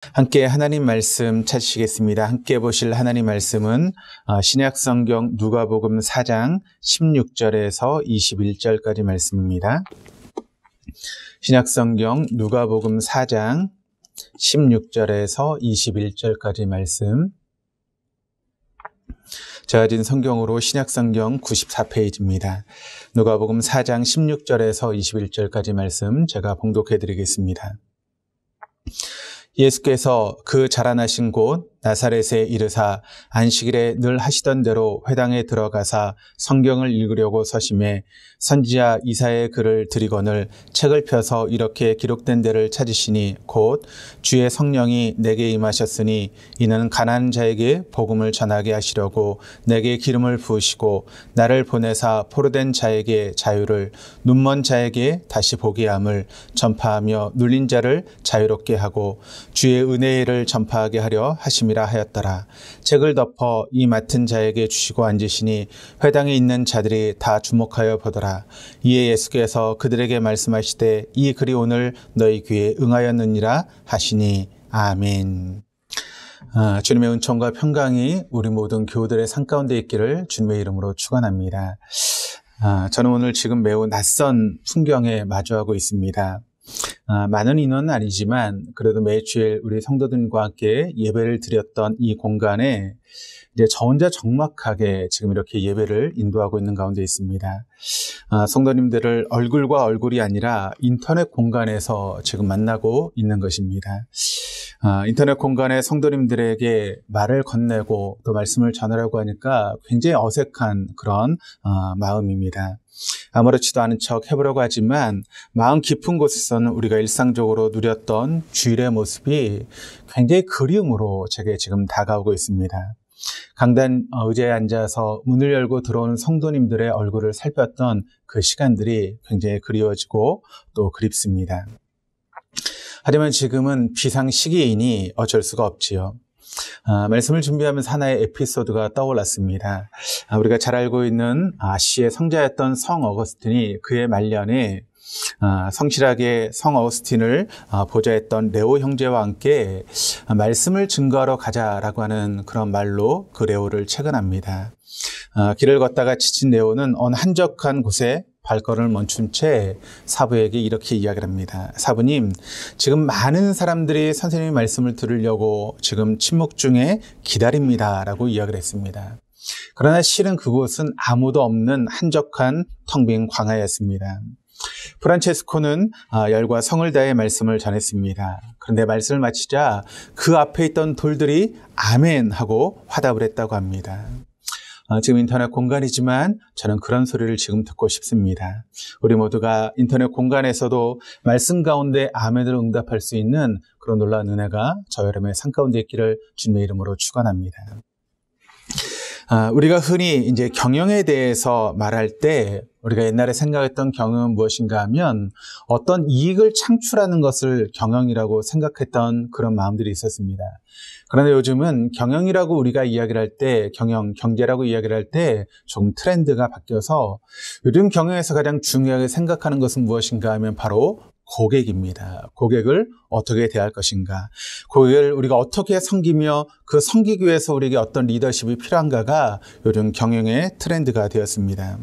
함께 하나님 말씀 찾으시겠습니다. 함께 보실 하나님 말씀은 신약성경 누가복음 4장 16절에서 21절까지 말씀입니다. 신약성경 누가복음 4장 16절에서 21절까지 말씀. 제가 가진 성경으로 신약성경 94페이지입니다. 누가복음 4장 16절에서 21절까지 말씀 제가 봉독해 드리겠습니다. 예수께서 그 자라나신 곳 나사렛에 이르사 안식일에 늘 하시던 대로 회당에 들어가사 성경을 읽으려고 서심해 선지자 이사야의 글을 들이거늘 책을 펴서 이렇게 기록된 데를 찾으시니 곧 주의 성령이 내게 임하셨으니 이는 가난한 자에게 복음을 전하게 하시려고 내게 기름을 부으시고 나를 보내사 포로된 자에게 자유를 눈먼 자에게 다시 보게 함을 전파하며 눌린 자를 자유롭게 하고 주의 은혜의 일을 전파하게 하려 하심이라 하였더라. 책을 덮어 이 맡은 자에게 주시고 앉으시니 회당에 있는 자들이 다 주목하여 보더라. 이에 예수께서 그들에게 말씀하시되 이 글이 오늘 너희 귀에 응하였느니라 하시니 아멘. 주님의 은총과 평강이 우리 모든 교우들의 삶 가운데 있기를 주님의 이름으로 축원합니다. 저는 오늘 지금 매우 낯선 풍경에 마주하고 있습니다. 많은 인원은 아니지만 그래도 매주일 우리 성도들과 함께 예배를 드렸던 이 공간에 이제 저 혼자 적막하게 지금 이렇게 예배를 인도하고 있는 가운데 있습니다. 성도님들을 얼굴과 얼굴이 아니라 인터넷 공간에서 지금 만나고 있는 것입니다. 인터넷 공간에 성도님들에게 말을 건네고 또 말씀을 전하려고 하니까 굉장히 어색한 그런 마음입니다. 아무렇지도 않은 척 해보려고 하지만 마음 깊은 곳에서는 우리가 일상적으로 누렸던 주일의 모습이 굉장히 그리움으로 제게 지금 다가오고 있습니다. 강단 의자에 앉아서 문을 열고 들어오는 성도님들의 얼굴을 살폈던 그 시간들이 굉장히 그리워지고 또 그립습니다. 하지만 지금은 비상시기이니 어쩔 수가 없지요. 말씀을 준비하면서 하나의 에피소드가 떠올랐습니다. 우리가 잘 알고 있는 아시의 성자였던 성 어거스틴이 그의 말년에 성실하게 성 어거스틴을 보좌했던 레오 형제와 함께 말씀을 증거하러 가자라고 하는 그런 말로 그 레오를 채근합니다. 길을 걷다가 지친 레오는 어느 한적한 곳에 발걸음을 멈춘 채 사부에게 이렇게 이야기를 합니다. 사부님, 지금 많은 사람들이 선생님의 말씀을 들으려고 지금 침묵 중에 기다립니다 라고 이야기를 했습니다. 그러나 실은 그곳은 아무도 없는 한적한 텅 빈 광야였습니다. 프란체스코는 열과 성을 다해 말씀을 전했습니다. 그런데 말씀을 마치자 그 앞에 있던 돌들이 아멘 하고 화답을 했다고 합니다. 지금 인터넷 공간이지만 저는 그런 소리를 지금 듣고 싶습니다. 우리 모두가 인터넷 공간에서도 말씀 가운데 아멘으로 응답할 수 있는 그런 놀라운 은혜가 저 여러분의 삶 가운데 있기를 주님의 이름으로 축원합니다. 우리가 흔히 이제 경영에 대해서 말할 때 우리가 옛날에 생각했던 경영은 무엇인가 하면 어떤 이익을 창출하는 것을 경영이라고 생각했던 그런 마음들이 있었습니다. 그런데 요즘은 경영이라고 우리가 이야기를 할 때, 경제라고 이야기를 할 때 조금 트렌드가 바뀌어서 요즘 경영에서 가장 중요하게 생각하는 것은 무엇인가 하면 바로 고객입니다. 고객을 어떻게 대할 것인가, 고객을 우리가 어떻게 섬기며 그 섬기기 위해서 우리에게 어떤 리더십이 필요한가가 요즘 경영의 트렌드가 되었습니다.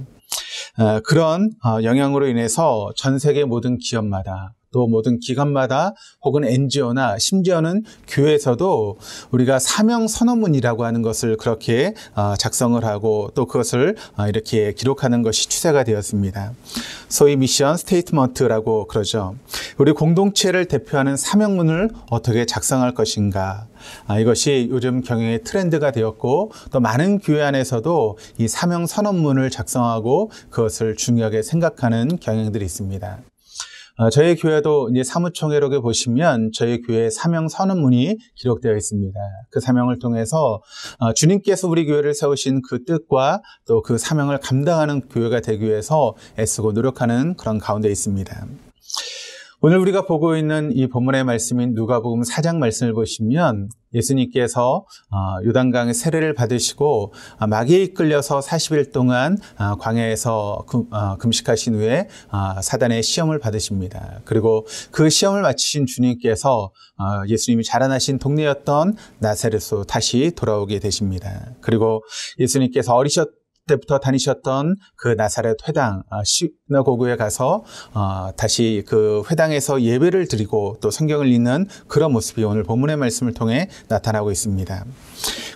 그런 영향으로 인해서 전 세계 모든 기업마다 또 모든 기관마다 혹은 NGO나 심지어는 교회에서도 우리가 사명 선언문이라고 하는 것을 그렇게 작성을 하고 또 그것을 이렇게 기록하는 것이 추세가 되었습니다. 소위 미션 스테이트먼트라고 그러죠. 우리 공동체를 대표하는 사명문을 어떻게 작성할 것인가. 이것이 요즘 경영의 트렌드가 되었고 또 많은 교회 안에서도 이 사명 선언문을 작성하고 그것을 중요하게 생각하는 경향들이 있습니다. 저희 교회도 이제 사무총회록에 보시면 저희 교회 사명 선언문이 기록되어 있습니다. 그 사명을 통해서 주님께서 우리 교회를 세우신 그 뜻과 또 그 사명을 감당하는 교회가 되기 위해서 애쓰고 노력하는 그런 가운데 있습니다. 오늘 우리가 보고 있는 이 본문의 말씀인 누가복음 4장 말씀을 보시면 예수님께서 요단강의 세례를 받으시고 마귀에 이끌려서 40일 동안 광야에서 금식하신 후에 사단의 시험을 받으십니다. 그리고 그 시험을 마치신 주님께서 예수님이 자라나신 동네였던 나사렛으로 다시 돌아오게 되십니다. 그리고 예수님께서 어리셨 때부터 다니셨던 그 나사렛 회당 시나고그에 가서 다시 그 회당에서 예배를 드리고 또 성경을 읽는 그런 모습이 오늘 본문의 말씀을 통해 나타나고 있습니다.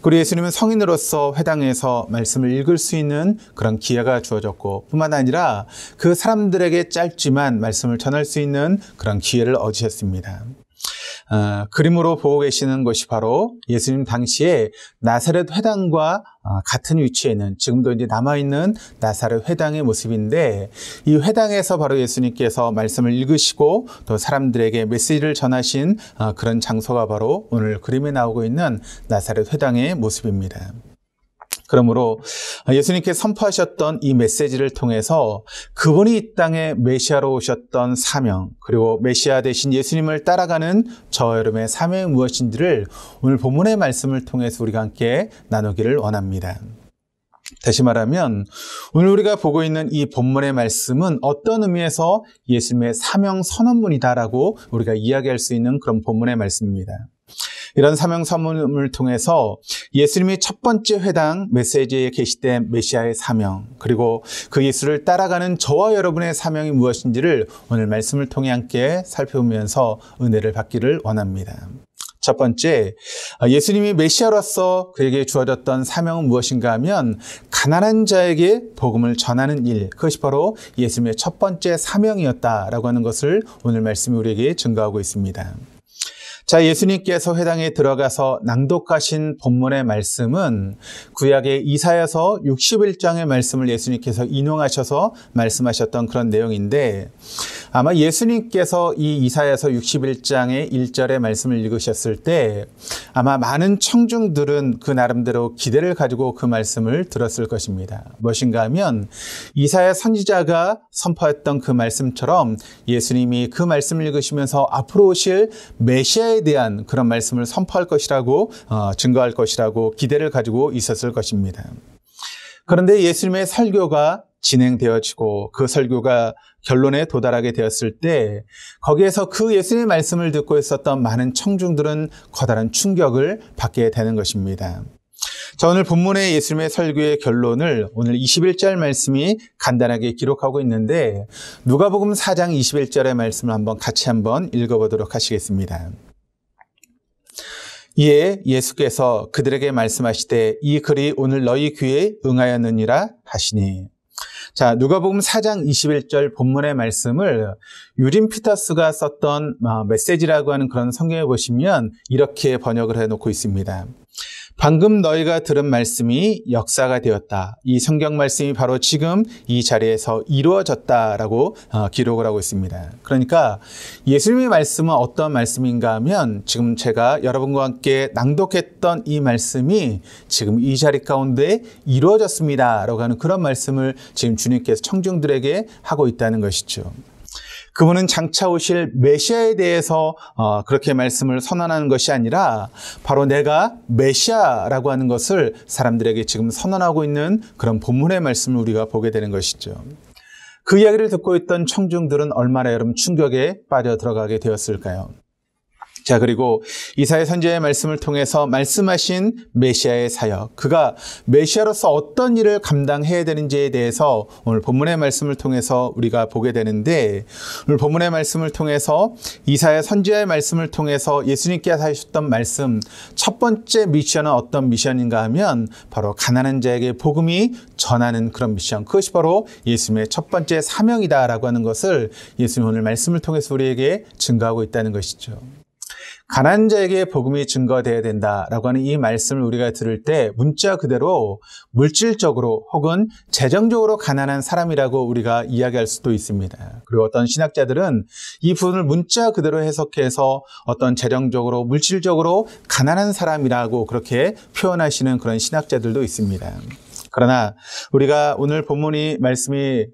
그리고 예수님은 성인으로서 회당에서 말씀을 읽을 수 있는 그런 기회가 주어졌고 뿐만 아니라 그 사람들에게 짧지만 말씀을 전할 수 있는 그런 기회를 얻으셨습니다. 그림으로 보고 계시는 것이 바로 예수님 당시에 나사렛 회당과 같은 위치에 있는 지금도 이제 남아있는 나사렛 회당의 모습인데 이 회당에서 바로 예수님께서 말씀을 읽으시고 또 사람들에게 메시지를 전하신 그런 장소가 바로 오늘 그림에 나오고 있는 나사렛 회당의 모습입니다. 그러므로 예수님께서 선포하셨던 이 메시지를 통해서 그분이 이 땅에 메시아로 오셨던 사명, 그리고 메시아 대신 예수님을 따라가는 저와 여러분의 사명이 무엇인지를 오늘 본문의 말씀을 통해서 우리가 함께 나누기를 원합니다. 다시 말하면 오늘 우리가 보고 있는 이 본문의 말씀은 어떤 의미에서 예수님의 사명 선언문이다라고 우리가 이야기할 수 있는 그런 본문의 말씀입니다. 이런 사명 선언문을 통해서 예수님이 첫 번째 회당 메시지에 계시된 메시아의 사명, 그리고 그 예수를 따라가는 저와 여러분의 사명이 무엇인지를 오늘 말씀을 통해 함께 살펴보면서 은혜를 받기를 원합니다. 첫 번째, 예수님이 메시아로서 그에게 주어졌던 사명은 무엇인가 하면 가난한 자에게 복음을 전하는 일, 그것이 바로 예수님의 첫 번째 사명이었다라고 하는 것을 오늘 말씀이 우리에게 증거하고 있습니다. 자, 예수님께서 회당에 들어가서 낭독하신 본문의 말씀은 구약의 이사야서 61장의 말씀을 예수님께서 인용하셔서 말씀하셨던 그런 내용인데 아마 예수님께서 이 이사야서 61장의 1절의 말씀을 읽으셨을 때 아마 많은 청중들은 그 나름대로 기대를 가지고 그 말씀을 들었을 것입니다. 무엇인가 하면 이사야 선지자가 선포했던 그 말씀처럼 예수님이 그 말씀을 읽으시면서 앞으로 오실 메시아에 대한 그런 말씀을 선포할 것이라고 증거할 것이라고 기대를 가지고 있었을 것입니다. 그런데 예수님의 설교가 진행되어지고 그 설교가 결론에 도달하게 되었을 때 거기에서 그 예수님의 말씀을 듣고 있었던 많은 청중들은 커다란 충격을 받게 되는 것입니다. 자, 오늘 본문의 예수님의 설교의 결론을 오늘 21절 말씀이 간단하게 기록하고 있는데 누가복음 4장 21절의 말씀을 같이 한번 읽어보도록 하시겠습니다. 이에 예수께서 그들에게 말씀하시되 이 글이 오늘 너희 귀에 응하였느니라 하시니. 자, 누가복음 4장 21절 본문의 말씀을 유진 피터스가 썼던 메시지라고 하는 그런 성경에 보시면 이렇게 번역을 해놓고 있습니다. 방금 너희가 들은 말씀이 역사가 되었다. 이 성경 말씀이 바로 지금 이 자리에서 이루어졌다라고 기록을 하고 있습니다. 그러니까 예수님의 말씀은 어떤 말씀인가 하면 지금 제가 여러분과 함께 낭독했던 이 말씀이 지금 이 자리 가운데 이루어졌습니다라고 하는 그런 말씀을 지금 주님께서 청중들에게 하고 있다는 것이죠. 그분은 장차 오실 메시아에 대해서 그렇게 말씀을 선언하는 것이 아니라 바로 내가 메시아라고 하는 것을 사람들에게 지금 선언하고 있는 그런 본문의 말씀을 우리가 보게 되는 것이죠. 그 이야기를 듣고 있던 청중들은 얼마나 여러분 충격에 빠져 들어가게 되었을까요? 자, 그리고 이사야 선지자의 말씀을 통해서 말씀하신 메시아의 사역, 그가 메시아로서 어떤 일을 감당해야 되는지에 대해서 오늘 본문의 말씀을 통해서 우리가 보게 되는데 오늘 본문의 말씀을 통해서 이사야 선지자의 말씀을 통해서 예수님께서 하셨던 말씀 첫 번째 미션은 어떤 미션인가 하면 바로 가난한 자에게 복음이 전하는 그런 미션, 그것이 바로 예수님의 첫 번째 사명이다라고 하는 것을 예수님 오늘 말씀을 통해서 우리에게 증거하고 있다는 것이죠. 가난한 자에게 복음이 증거되어야 된다라고 하는 이 말씀을 우리가 들을 때 문자 그대로 물질적으로 혹은 재정적으로 가난한 사람이라고 우리가 이야기할 수도 있습니다. 그리고 어떤 신학자들은 이 부분을 문자 그대로 해석해서 어떤 재정적으로 물질적으로 가난한 사람이라고 그렇게 표현하시는 그런 신학자들도 있습니다. 그러나 우리가 오늘 본문이 말씀이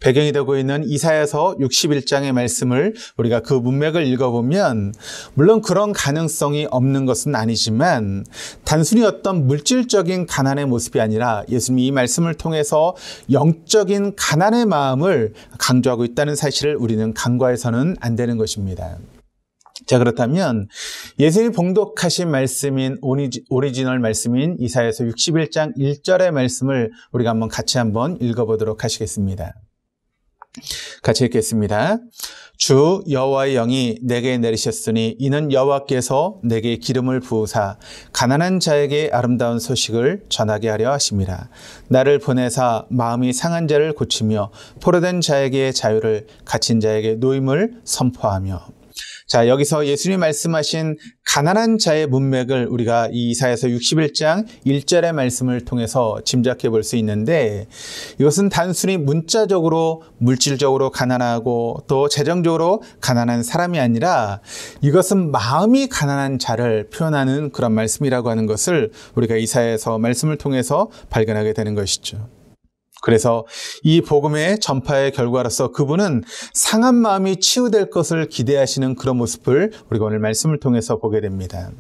배경이 되고 있는 이사야서 61장의 말씀을 우리가 그 문맥을 읽어보면 물론 그런 가능성이 없는 것은 아니지만 단순히 어떤 물질적인 가난의 모습이 아니라 예수님이 이 말씀을 통해서 영적인 가난의 마음을 강조하고 있다는 사실을 우리는 간과해서는 안 되는 것입니다. 자, 그렇다면 예수님이 봉독하신 말씀인 오리지널 말씀인 이사야서 61장 1절의 말씀을 우리가 같이 한번 읽어보도록 하시겠습니다. 같이 읽겠습니다. 주 여호와의 영이 내게 내리셨으니 이는 여호와께서 내게 기름을 부으사 가난한 자에게 아름다운 소식을 전하게 하려 하심이라. 나를 보내사 마음이 상한 자를 고치며 포로된 자에게 자유를, 갇힌 자에게 노임을 선포하며. 자, 여기서 예수님이 말씀하신 가난한 자의 문맥을 우리가 이 이사야서 61장 1절의 말씀을 통해서 짐작해 볼 수 있는데, 이것은 단순히 문자적으로 물질적으로 가난하고 또 재정적으로 가난한 사람이 아니라 이것은 마음이 가난한 자를 표현하는 그런 말씀이라고 하는 것을 우리가 이사야서 말씀을 통해서 발견하게 되는 것이죠. 그래서 이 복음의 전파의 결과로서 그분은 상한 마음이 치유될 것을 기대하시는 그런 모습을 우리가 오늘 말씀을 통해서 보게 됩니다.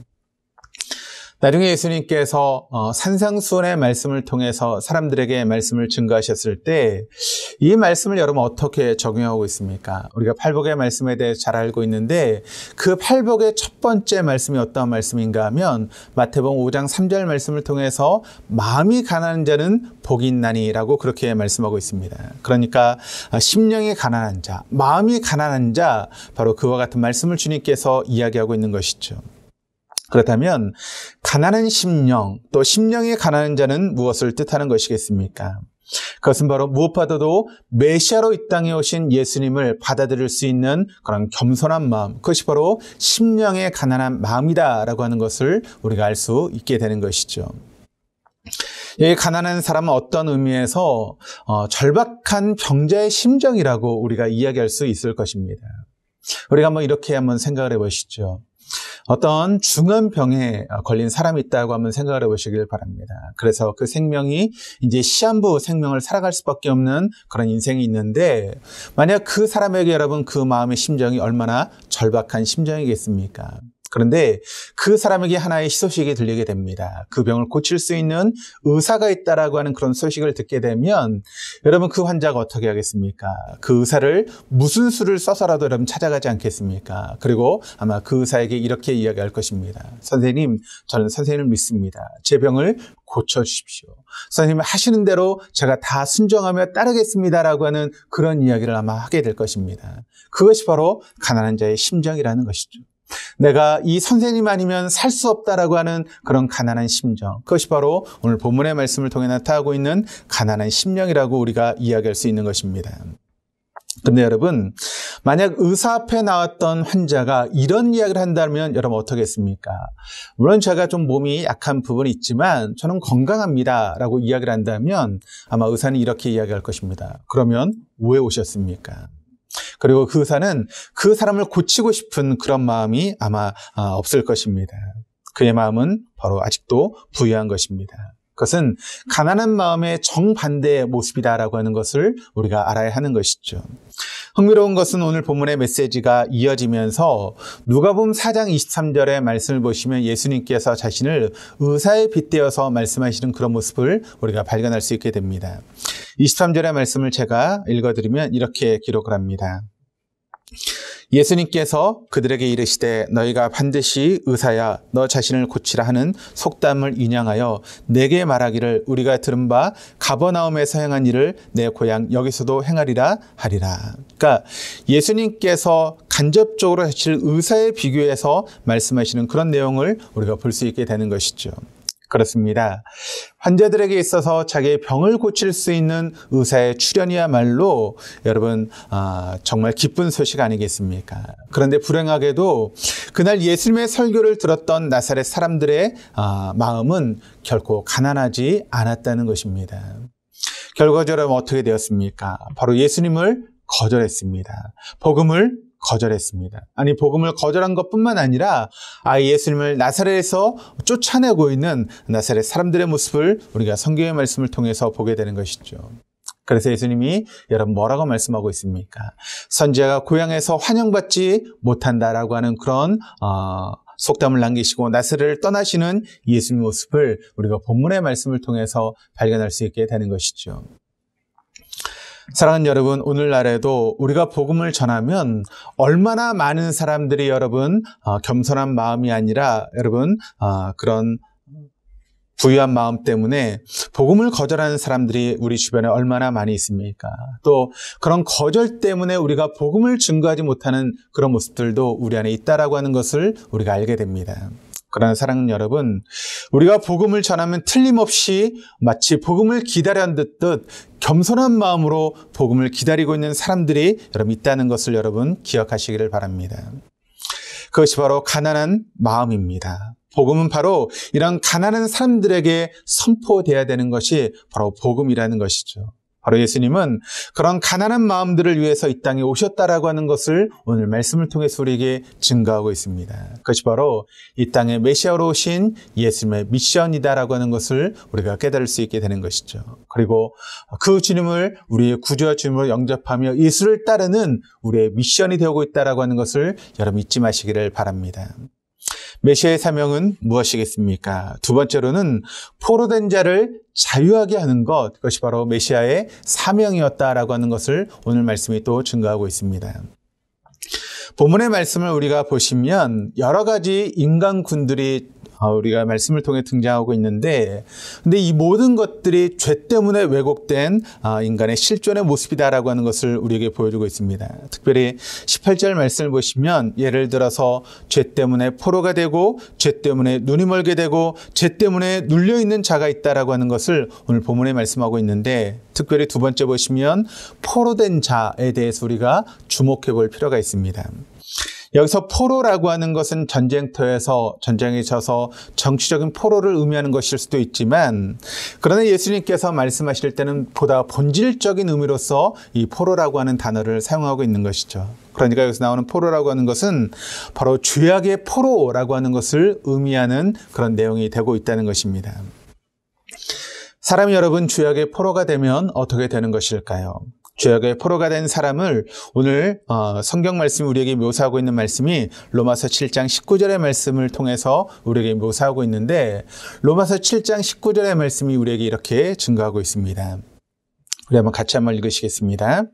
나중에 예수님께서 산상수훈의 말씀을 통해서 사람들에게 말씀을 증거하셨을 때 이 말씀을 여러분 어떻게 적용하고 있습니까? 우리가 팔복의 말씀에 대해 잘 알고 있는데 그 팔복의 첫 번째 말씀이 어떤 말씀인가 하면 마태복음 5장 3절 말씀을 통해서 마음이 가난한 자는 복이 있나니라고 그렇게 말씀하고 있습니다. 그러니까 심령이 가난한 자, 마음이 가난한 자, 바로 그와 같은 말씀을 주님께서 이야기하고 있는 것이죠. 그렇다면 가난한 심령, 또 심령이 가난한 자는 무엇을 뜻하는 것이겠습니까? 그것은 바로 무엇보다도 메시아로 이 땅에 오신 예수님을 받아들일 수 있는 그런 겸손한 마음, 그것이 바로 심령의 가난한 마음이다라고 하는 것을 우리가 알 수 있게 되는 것이죠. 이 가난한 사람은 어떤 의미에서 절박한 병자의 심정이라고 우리가 이야기할 수 있을 것입니다. 우리가 이렇게 한번 생각을 해보시죠. 어떤 중한 병에 걸린 사람이 있다고 한번 생각을 해보시길 바랍니다. 그래서 그 생명이 이제 시한부 생명을 살아갈 수밖에 없는 그런 인생이 있는데, 만약 그 사람에게 여러분 그 마음의 심정이 얼마나 절박한 심정이겠습니까? 그런데 그 사람에게 하나의 희소식이 들리게 됩니다. 그 병을 고칠 수 있는 의사가 있다라고 하는 그런 소식을 듣게 되면 여러분 그 환자가 어떻게 하겠습니까? 그 의사를 무슨 수를 써서라도 여러분 찾아가지 않겠습니까? 그리고 아마 그 의사에게 이렇게 이야기할 것입니다. 선생님, 저는 선생님을 믿습니다. 제 병을 고쳐주십시오. 선생님이 하시는 대로 제가 다 순종하며 따르겠습니다라고 하는 그런 이야기를 아마 하게 될 것입니다. 그것이 바로 가난한 자의 심정이라는 것이죠. 내가 이 선생님 아니면 살 수 없다라고 하는 그런 가난한 심정, 그것이 바로 오늘 본문의 말씀을 통해 나타나고 있는 가난한 심령이라고 우리가 이야기할 수 있는 것입니다. 근데 여러분, 만약 의사 앞에 나왔던 환자가 이런 이야기를 한다면 여러분 어떻게 했습니까? 물론 제가 좀 몸이 약한 부분이 있지만 저는 건강합니다 라고 이야기를 한다면 아마 의사는 이렇게 이야기할 것입니다. 그러면 왜 오셨습니까? 그리고 그 의사는 그 사람을 고치고 싶은 그런 마음이 아마 없을 것입니다. 그의 마음은 바로 아직도 부유한 것입니다. 그것은 가난한 마음의 정반대의 모습이다라고 하는 것을 우리가 알아야 하는 것이죠. 흥미로운 것은 오늘 본문의 메시지가 이어지면서 누가복음 4장 23절의 말씀을 보시면 예수님께서 자신을 의사에 빗대어서 말씀하시는 그런 모습을 우리가 발견할 수 있게 됩니다. 23절의 말씀을 제가 읽어드리면 이렇게 기록을 합니다. 예수님께서 그들에게 이르시되 너희가 반드시 의사야 너 자신을 고치라 하는 속담을 인양하여 내게 말하기를 우리가 들은 바 가버나움에서 행한 일을 내 고향 여기서도 행하리라 하리라. 그러니까 예수님께서 간접적으로 사실 의사에 비교해서 말씀하시는 그런 내용을 우리가 볼 수 있게 되는 것이죠. 그렇습니다. 환자들에게 있어서 자기의 병을 고칠 수 있는 의사의 출현이야말로 여러분 정말 기쁜 소식 아니겠습니까? 그런데 불행하게도 그날 예수님의 설교를 들었던 나사렛 사람들의 마음은 결코 가난하지 않았다는 것입니다. 결과적으로 어떻게 되었습니까? 바로 예수님을 거절했습니다. 복음을 거절했습니다. 아니, 복음을 거절한 것뿐만 아니라 예수님을 나사렛에서 쫓아내고 있는 나사렛 사람들의 모습을 우리가 성경의 말씀을 통해서 보게 되는 것이죠. 그래서 예수님이 여러분 뭐라고 말씀하고 있습니까? 선지자가 고향에서 환영받지 못한다라고 하는 그런 속담을 남기시고 나사렛을 떠나시는 예수님의 모습을 우리가 본문의 말씀을 통해서 발견할 수 있게 되는 것이죠. 사랑하는 여러분, 오늘날에도 우리가 복음을 전하면 얼마나 많은 사람들이 여러분 겸손한 마음이 아니라 여러분 그런 부유한 마음 때문에 복음을 거절하는 사람들이 우리 주변에 얼마나 많이 있습니까? 또 그런 거절 때문에 우리가 복음을 증거하지 못하는 그런 모습들도 우리 안에 있다라고 하는 것을 우리가 알게 됩니다. 그러나 사랑하는 여러분, 우리가 복음을 전하면 틀림없이 마치 복음을 기다려 듣듯 겸손한 마음으로 복음을 기다리고 있는 사람들이 여러분 있다는 것을 여러분 기억하시기를 바랍니다. 그것이 바로 가난한 마음입니다. 복음은 바로 이런 가난한 사람들에게 선포되어야 되는 것이 바로 복음이라는 것이죠. 바로 예수님은 그런 가난한 마음들을 위해서 이 땅에 오셨다라고 하는 것을 오늘 말씀을 통해서 우리에게 증거하고 있습니다. 그것이 바로 이 땅에 메시아로 오신 예수님의 미션이다라고 하는 것을 우리가 깨달을 수 있게 되는 것이죠. 그리고 그 주님을 우리의 구주와 주님으로 영접하며 예수를 따르는 우리의 미션이 되고 있다라고 하는 것을 여러분 잊지 마시기를 바랍니다. 메시아의 사명은 무엇이겠습니까? 두 번째로는 포로된 자를 자유하게 하는 것, 그것이 바로 메시아의 사명이었다라고 하는 것을 오늘 말씀이 또 증거하고 있습니다. 본문의 말씀을 우리가 보시면 여러 가지 인간군들이 우리가 말씀을 통해 등장하고 있는데, 근데 이 모든 것들이 죄 때문에 왜곡된 인간의 실존의 모습이다라고 하는 것을 우리에게 보여주고 있습니다. 특별히 18절 말씀을 보시면 예를 들어서 죄 때문에 포로가 되고 죄 때문에 눈이 멀게 되고 죄 때문에 눌려있는 자가 있다라고 하는 것을 오늘 본문에 말씀하고 있는데, 특별히 두 번째 보시면 포로된 자에 대해서 우리가 주목해 볼 필요가 있습니다. 여기서 포로라고 하는 것은 전쟁터에서 전쟁에 져서 정치적인 포로를 의미하는 것일 수도 있지만, 그러나 예수님께서 말씀하실 때는 보다 본질적인 의미로서 이 포로라고 하는 단어를 사용하고 있는 것이죠. 그러니까 여기서 나오는 포로라고 하는 것은 바로 죄악의 포로라고 하는 것을 의미하는 그런 내용이 되고 있다는 것입니다. 사람이 여러분 죄악의 포로가 되면 어떻게 되는 것일까요? 죄악의 포로가 된 사람을 오늘 성경 말씀이 우리에게 묘사하고 있는 말씀이 로마서 7장 19절의 말씀을 통해서 우리에게 묘사하고 있는데, 로마서 7장 19절의 말씀이 우리에게 이렇게 증거하고 있습니다. 우리 한번 같이 한번 읽으시겠습니다.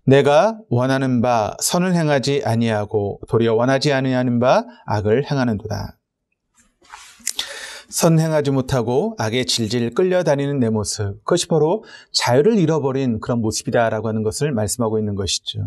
내가 원하는 바 선을 행하지 아니하고 도리어 원하지 아니하는 바 악을 행하는도다. 선행하지 못하고 악에 질질 끌려다니는 내 모습, 그것이 바로 자유를 잃어버린 그런 모습이다라고 하는 것을 말씀하고 있는 것이죠.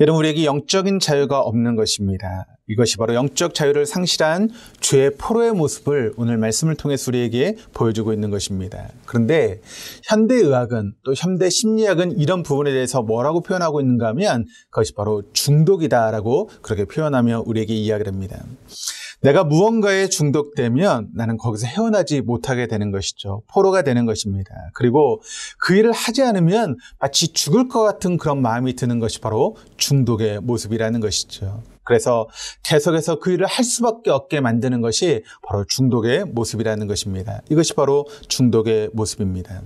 여러분, 우리에게 영적인 자유가 없는 것입니다. 이것이 바로 영적 자유를 상실한 죄의 포로의 모습을 오늘 말씀을 통해서 우리에게 보여주고 있는 것입니다. 그런데 현대의학은 또 현대 심리학은 이런 부분에 대해서 뭐라고 표현하고 있는가 하면 그것이 바로 중독이다라고 그렇게 표현하며 우리에게 이야기를 합니다. 내가 무언가에 중독되면 나는 거기서 헤어나지 못하게 되는 것이죠. 포로가 되는 것입니다. 그리고 그 일을 하지 않으면 마치 죽을 것 같은 그런 마음이 드는 것이 바로 중독의 모습이라는 것이죠. 그래서 계속해서 그 일을 할 수밖에 없게 만드는 것이 바로 중독의 모습이라는 것입니다. 이것이 바로 중독의 모습입니다.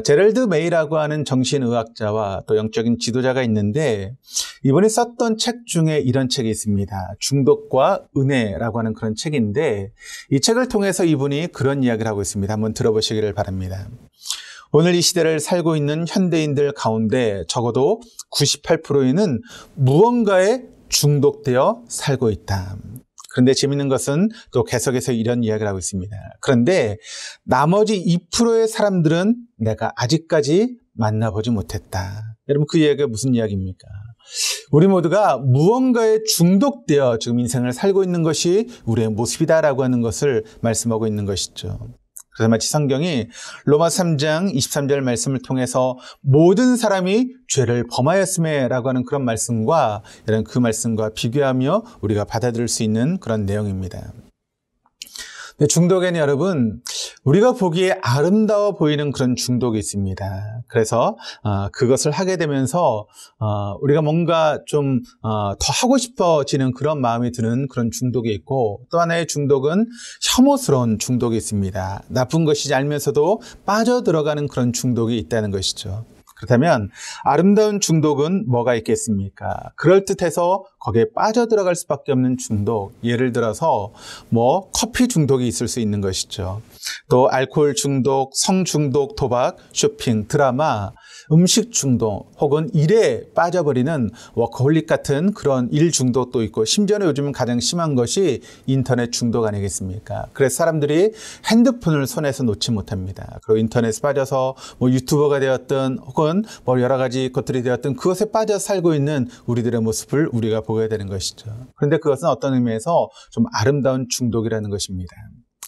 제럴드 메이라고 하는 정신의학자와 또 영적인 지도자가 있는데, 이분이 썼던 책 중에 이런 책이 있습니다. 중독과 은혜라고 하는 그런 책인데, 이 책을 통해서 이분이 그런 이야기를 하고 있습니다. 한번 들어보시기를 바랍니다. 오늘 이 시대를 살고 있는 현대인들 가운데 적어도 98%는 무언가에 중독되어 살고 있다. 그런데 재미있는 것은 또 계속해서 이런 이야기를 하고 있습니다. 그런데 나머지 2%의 사람들은 내가 아직까지 만나보지 못했다. 여러분, 그 이야기가 무슨 이야기입니까? 우리 모두가 무언가에 중독되어 지금 인생을 살고 있는 것이 우리의 모습이다라고 하는 것을 말씀하고 있는 것이죠. 그래서 마치 성경이 로마 3장 23절 말씀을 통해서 모든 사람이 죄를 범하였음에라고 하는 그런 말씀과 이런 그 말씀과 비교하며 우리가 받아들일 수 있는 그런 내용입니다. 중독에는 여러분, 우리가 보기에 아름다워 보이는 그런 중독이 있습니다. 그래서 그것을 하게 되면서 우리가 뭔가 좀 더 하고 싶어지는 그런 마음이 드는 그런 중독이 있고, 또 하나의 중독은 혐오스러운 중독이 있습니다. 나쁜 것이지 알면서도 빠져들어가는 그런 중독이 있다는 것이죠. 그렇다면 아름다운 중독은 뭐가 있겠습니까? 그럴듯해서 거기에 빠져들어갈 수밖에 없는 중독, 예를 들어서 커피 중독이 있을 수 있는 것이죠. 또 알코올 중독, 성 중독, 도박, 쇼핑, 드라마, 음식 중독, 혹은 일에 빠져버리는 워커홀릭 같은 그런 일 중독도 있고, 심지어는 요즘은 가장 심한 것이 인터넷 중독 아니겠습니까? 그래서 사람들이 핸드폰을 손에서 놓지 못합니다. 그리고 인터넷에 빠져서 유튜버가 되었든 혹은 여러 가지 것들이 되었든 그것에 빠져 살고 있는 우리들의 모습을 우리가 보게 되는 것이죠. 그런데 그것은 어떤 의미에서 좀 아름다운 중독이라는 것입니다.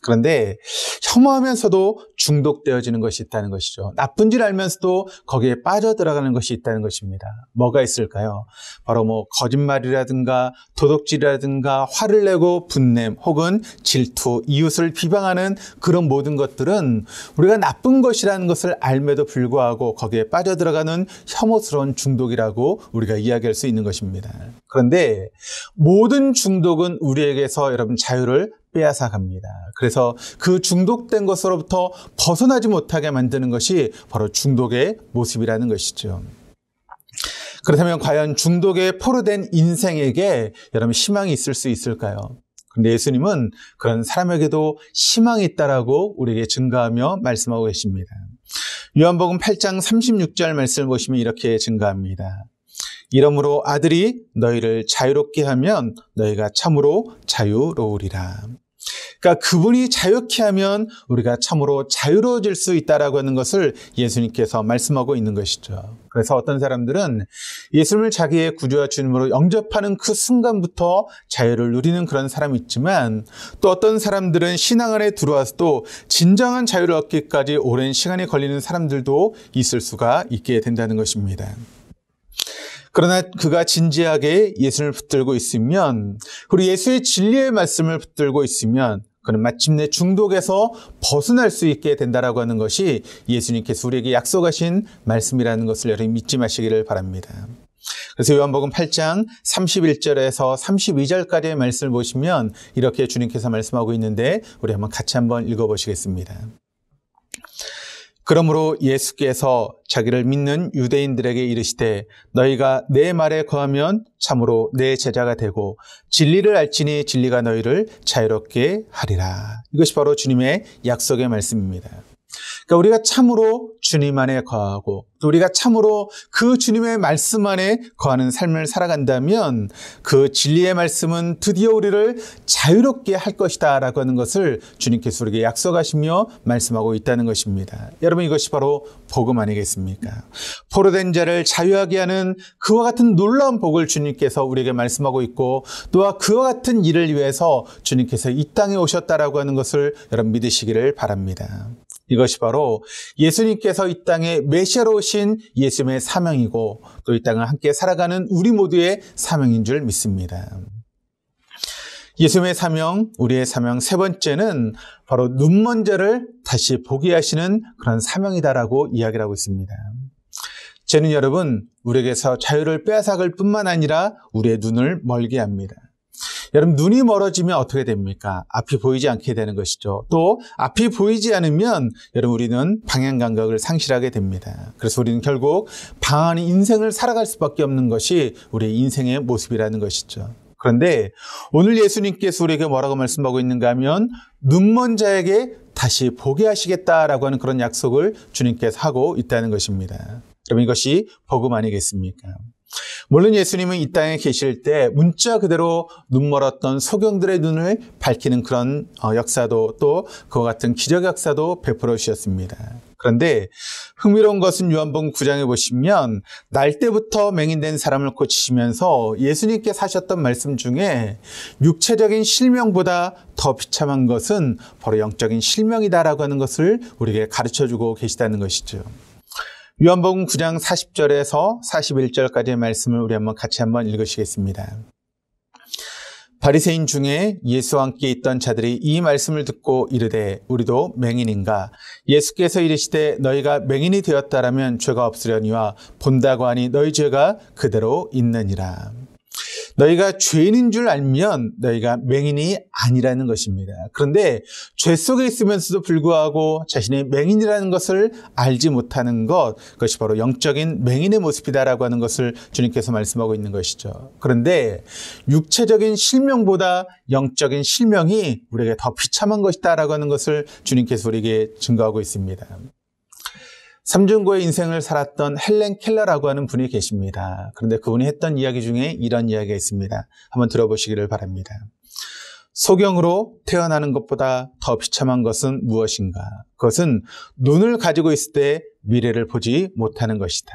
그런데 혐오하면서도 중독되어지는 것이 있다는 것이죠. 나쁜 줄 알면서도 거기에 빠져들어가는 것이 있다는 것입니다. 뭐가 있을까요? 바로 거짓말이라든가 도둑질이라든가 화를 내고 분냄 혹은 질투, 이웃을 비방하는 그런 모든 것들은 우리가 나쁜 것이라는 것을 알매도 불구하고 거기에 빠져들어가는 혐오스러운 중독이라고 우리가 이야기할 수 있는 것입니다. 그런데 모든 중독은 우리에게서 여러분 자유를 빼앗아 갑니다. 그래서 그 중독된 것으로부터 벗어나지 못하게 만드는 것이 바로 중독의 모습이라는 것이죠. 그렇다면 과연 중독에 포로된 인생에게 여러분 희망이 있을 수 있을까요? 그런데 예수님은 그런 사람에게도 희망이 있다라고 우리에게 증거하며 말씀하고 계십니다. 요한복음 8장 36절 말씀을 보시면 이렇게 증거합니다. 이러므로 아들이 너희를 자유롭게 하면 너희가 참으로 자유로우리라. 그러니까 그분이 자유케 하면 우리가 참으로 자유로워질 수 있다라고 하는 것을 예수님께서 말씀하고 있는 것이죠. 그래서 어떤 사람들은 예수님을 자기의 구주와 주님으로 영접하는 그 순간부터 자유를 누리는 그런 사람이 있지만, 또 어떤 사람들은 신앙 안에 들어와서도 진정한 자유를 얻기까지 오랜 시간이 걸리는 사람들도 있을 수가 있게 된다는 것입니다. 그러나 그가 진지하게 예수님을 붙들고 있으면, 그리고 예수의 진리의 말씀을 붙들고 있으면 그는 마침내 중독에서 벗어날 수 있게 된다라고 하는 것이 예수님께서 우리에게 약속하신 말씀이라는 것을 여러분 믿지 마시기를 바랍니다. 그래서 요한복음 8장 31절에서 32절까지의 말씀을 보시면 이렇게 주님께서 말씀하고 있는데, 우리 한번 같이 한번 읽어보시겠습니다. 그러므로 예수께서 자기를 믿는 유대인들에게 이르시되 너희가 내 말에 거하면 참으로 내 제자가 되고 진리를 알지니 진리가 너희를 자유롭게 하리라. 이것이 바로 주님의 약속의 말씀입니다. 그러니까 우리가 참으로 주님 안에 거하고 또 우리가 참으로 그 주님의 말씀 안에 거하는 삶을 살아간다면 그 진리의 말씀은 드디어 우리를 자유롭게 할 것이다 라고 하는 것을 주님께서 우리에게 약속하시며 말씀하고 있다는 것입니다. 여러분, 이것이 바로 복음 아니겠습니까? 포로된 자를 자유하게 하는 그와 같은 놀라운 복을 주님께서 우리에게 말씀하고 있고, 또한 그와 같은 일을 위해서 주님께서 이 땅에 오셨다라고 하는 것을 여러분 믿으시기를 바랍니다. 이것이 바로 예수님께서 이 땅에 메시아로 오신 예수님의 사명이고, 또 이 땅을 함께 살아가는 우리 모두의 사명인 줄 믿습니다. 예수님의 사명, 우리의 사명 세 번째는 바로 눈먼 자를 다시 보게 하시는 그런 사명이다라고 이야기를 하고 있습니다. 저는 여러분, 우리에게서 자유를 빼앗아갈 뿐만 아니라 우리의 눈을 멀게 합니다. 여러분, 눈이 멀어지면 어떻게 됩니까? 앞이 보이지 않게 되는 것이죠. 또 앞이 보이지 않으면 여러분, 우리는 방향 감각을 상실하게 됩니다. 그래서 우리는 결국 방황하는 인생을 살아갈 수밖에 없는 것이 우리의 인생의 모습이라는 것이죠. 그런데 오늘 예수님께서 우리에게 뭐라고 말씀하고 있는가 하면 눈먼 자에게 다시 보게 하시겠다라고 하는 그런 약속을 주님께서 하고 있다는 것입니다. 그럼 이것이 복음 아니겠습니까? 물론 예수님은 이 땅에 계실 때 문자 그대로 눈멀었던 소경들의 눈을 밝히는 그런 역사도, 또 그와 같은 기적 역사도 베풀어 주셨습니다. 그런데 흥미로운 것은 요한복음 9장에 보시면 날 때부터 맹인된 사람을 고치시면서 예수님께서 하셨던 말씀 중에 육체적인 실명보다 더 비참한 것은 바로 영적인 실명이다라고 하는 것을 우리에게 가르쳐주고 계시다는 것이죠. 요한복음 9장 40절에서 41절까지의 말씀을 우리 같이 한번 읽으시겠습니다. 바리새인 중에 예수와 함께 있던 자들이 이 말씀을 듣고 이르되 우리도 맹인인가? 예수께서 이르시되 너희가 맹인이 되었다라면 죄가 없으려니와 본다고 하니 너희 죄가 그대로 있느니라. 너희가 죄인인 줄 알면 너희가 맹인이 아니라는 것입니다. 그런데 죄 속에 있으면서도 불구하고 자신이 맹인이라는 것을 알지 못하는 것, 그것이 바로 영적인 맹인의 모습이다라고 하는 것을 주님께서 말씀하고 있는 것이죠. 그런데 육체적인 실명보다 영적인 실명이 우리에게 더 비참한 것이다라고 하는 것을 주님께서 우리에게 증거하고 있습니다. 삼중고의 인생을 살았던 헬렌 켈러라고 하는 분이 계십니다. 그런데 그분이 했던 이야기 중에 이런 이야기가 있습니다. 한번 들어보시기를 바랍니다. 소경으로 태어나는 것보다 더 비참한 것은 무엇인가? 그것은 눈을 가지고 있을 때 미래를 보지 못하는 것이다.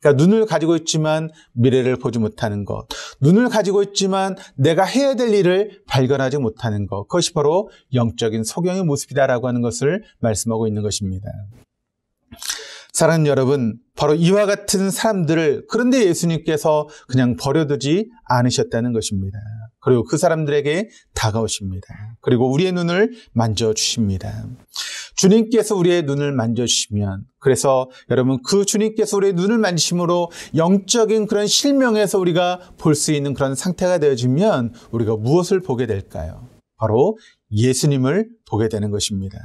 그러니까 눈을 가지고 있지만 미래를 보지 못하는 것, 눈을 가지고 있지만 내가 해야 될 일을 발견하지 못하는 것, 그것이 바로 영적인 소경의 모습이다라고 하는 것을 말씀하고 있는 것입니다. 사랑하는 여러분, 바로 이와 같은 사람들을 그런데 예수님께서 그냥 버려두지 않으셨다는 것입니다. 그리고 그 사람들에게 다가오십니다. 그리고 우리의 눈을 만져주십니다. 주님께서 우리의 눈을 만져주시면, 그래서 여러분 그 주님께서 우리의 눈을 만지심으로 영적인 그런 실명에서 우리가 볼 수 있는 그런 상태가 되어지면 우리가 무엇을 보게 될까요? 바로 예수님을 보게 되는 것입니다.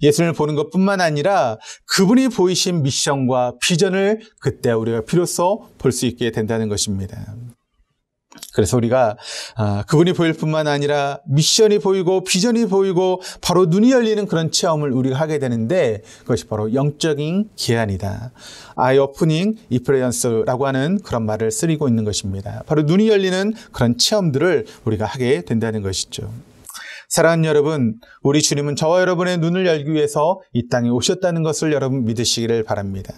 예수님을 보는 것뿐만 아니라 그분이 보이신 미션과 비전을 그때 우리가 비로소 볼 수 있게 된다는 것입니다. 그래서 우리가 그분이 보일 뿐만 아니라 미션이 보이고 비전이 보이고 바로 눈이 열리는 그런 체험을 우리가 하게 되는데 그것이 바로 영적인 기한이다. Eye opening experience라고 하는 그런 말을 쓰고 있는 것입니다. 바로 눈이 열리는 그런 체험들을 우리가 하게 된다는 것이죠. 사랑하는 여러분, 우리 주님은 저와 여러분의 눈을 열기 위해서 이 땅에 오셨다는 것을 여러분 믿으시기를 바랍니다.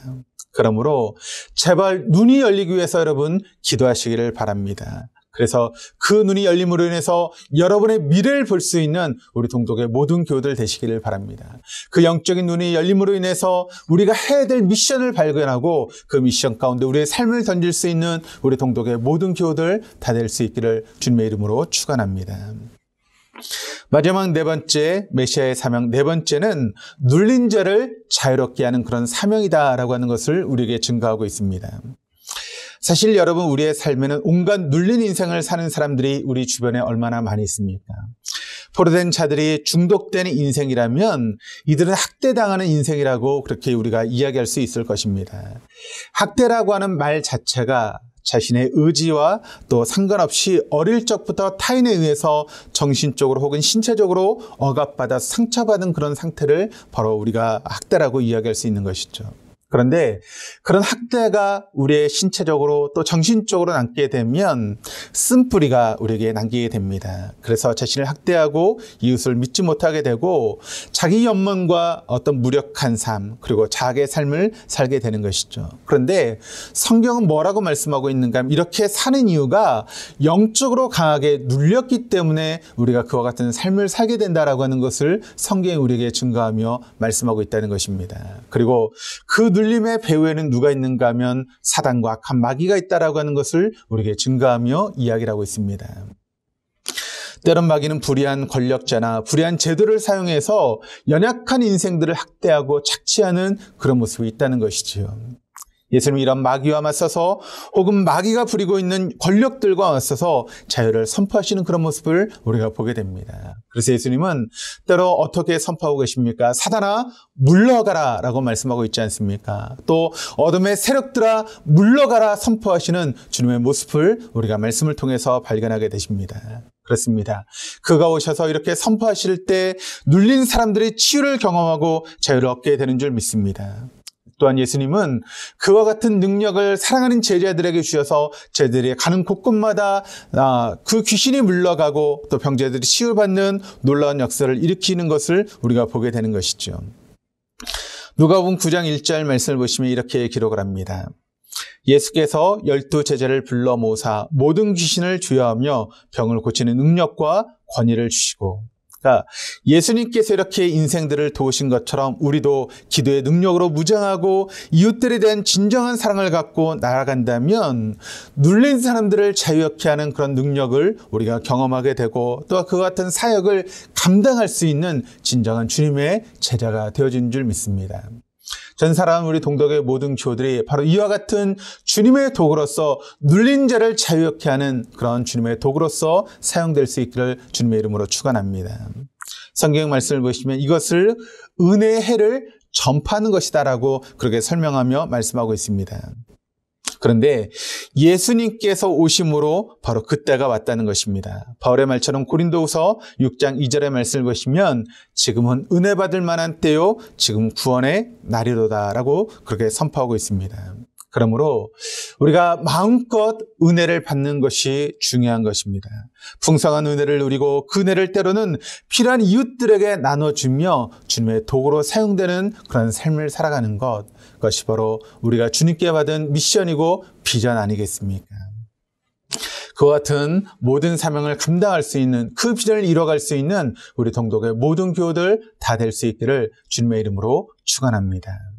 그러므로 제발 눈이 열리기 위해서 여러분 기도하시기를 바랍니다. 그래서 그 눈이 열림으로 인해서 여러분의 미래를 볼 수 있는 우리 동독의 모든 교우들 되시기를 바랍니다. 그 영적인 눈이 열림으로 인해서 우리가 해야 될 미션을 발견하고 그 미션 가운데 우리의 삶을 던질 수 있는 우리 동독의 모든 교우들 다 될 수 있기를 주님의 이름으로 축원합니다. 마지막 네 번째, 메시아의 사명 네 번째는 눌린 자를 자유롭게 하는 그런 사명이다라고 하는 것을 우리에게 증거하고 있습니다. 사실 여러분 우리의 삶에는 온갖 눌린 인생을 사는 사람들이 우리 주변에 얼마나 많이 있습니까? 포로된 자들이 중독된 인생이라면 이들은 학대당하는 인생이라고 그렇게 우리가 이야기할 수 있을 것입니다. 학대라고 하는 말 자체가 자신의 의지와 또 상관없이 어릴 적부터 타인에 의해서 정신적으로 혹은 신체적으로 억압받아 상처받은 그런 상태를 바로 우리가 학대라고 이야기할 수 있는 것이죠. 그런데 그런 학대가 우리의 신체적으로 또 정신적으로 남게 되면 쓴뿌리가 우리에게 남기게 됩니다. 그래서 자신을 학대하고 이웃을 믿지 못하게 되고 자기 연민과 어떤 무력한 삶 그리고 자기의 삶을 살게 되는 것이죠. 그런데 성경은 뭐라고 말씀하고 있는가 하면 이렇게 사는 이유가 영적으로 강하게 눌렸기 때문에 우리가 그와 같은 삶을 살게 된다라고 하는 것을 성경이 우리에게 증거하며 말씀하고 있다는 것입니다. 그리고 그 눌림의 배후에는 누가 있는가 하면 사단과 악한 마귀가 있다라고 하는 것을 우리에게 증거하며 이야기를 하고 있습니다. 때론 마귀는 불의한 권력자나 불의한 제도를 사용해서 연약한 인생들을 학대하고 착취하는 그런 모습이 있다는 것이지요. 예수님이 이런 마귀와 맞서서 혹은 마귀가 부리고 있는 권력들과 맞서서 자유를 선포하시는 그런 모습을 우리가 보게 됩니다. 그래서 예수님은 때로 어떻게 선포하고 계십니까? 사단아 물러가라 라고 말씀하고 있지 않습니까? 또 어둠의 세력들아 물러가라 선포하시는 주님의 모습을 우리가 말씀을 통해서 발견하게 되십니다. 그렇습니다. 그가 오셔서 이렇게 선포하실 때 눌린 사람들이 치유를 경험하고 자유를 얻게 되는 줄 믿습니다. 또한 예수님은 그와 같은 능력을 사랑하는 제자들에게 주셔서 제자들이 가는 곳곳마다 그 귀신이 물러가고 또 병자들이 치유받는 놀라운 역사를 일으키는 것을 우리가 보게 되는 것이죠. 누가복음 9장 1절 말씀을 보시면 이렇게 기록을 합니다. 예수께서 12 제자를 불러 모사 모든 귀신을 주여하며 병을 고치는 능력과 권위를 주시고 그러니까 예수님께서 이렇게 인생들을 도우신 것처럼 우리도 기도의 능력으로 무장하고 이웃들에 대한 진정한 사랑을 갖고 나아간다면 눌린 사람들을 자유케 하는 그런 능력을 우리가 경험하게 되고 또 그와 같은 사역을 감당할 수 있는 진정한 주님의 제자가 되어진 줄 믿습니다. 전 사랑하는 우리 동덕의 모든 교우들이 바로 이와 같은 주님의 도구로서 눌린 자를 자유케 하는 그런 주님의 도구로서 사용될 수 있기를 주님의 이름으로 축원합니다. 성경 말씀을 보시면 이것을 은혜의 해를 전파하는 것이다라고 그렇게 설명하며 말씀하고 있습니다. 그런데 예수님께서 오심으로 바로 그때가 왔다는 것입니다. 바울의 말처럼 고린도후서 6장 2절의 말씀을 보시면 지금은 은혜 받을 만한 때요 지금 구원의 날이로다라고 그렇게 선포하고 있습니다. 그러므로 우리가 마음껏 은혜를 받는 것이 중요한 것입니다. 풍성한 은혜를 누리고 그 은혜를 때로는 필요한 이웃들에게 나눠주며 주님의 도구로 사용되는 그런 삶을 살아가는 것, 그것이 바로 우리가 주님께 받은 미션이고 비전 아니겠습니까? 그와 같은 모든 사명을 감당할 수 있는 그 비전을 이뤄갈 수 있는 우리 동독의 모든 교우들 다 될 수 있기를 주님의 이름으로 축원합니다.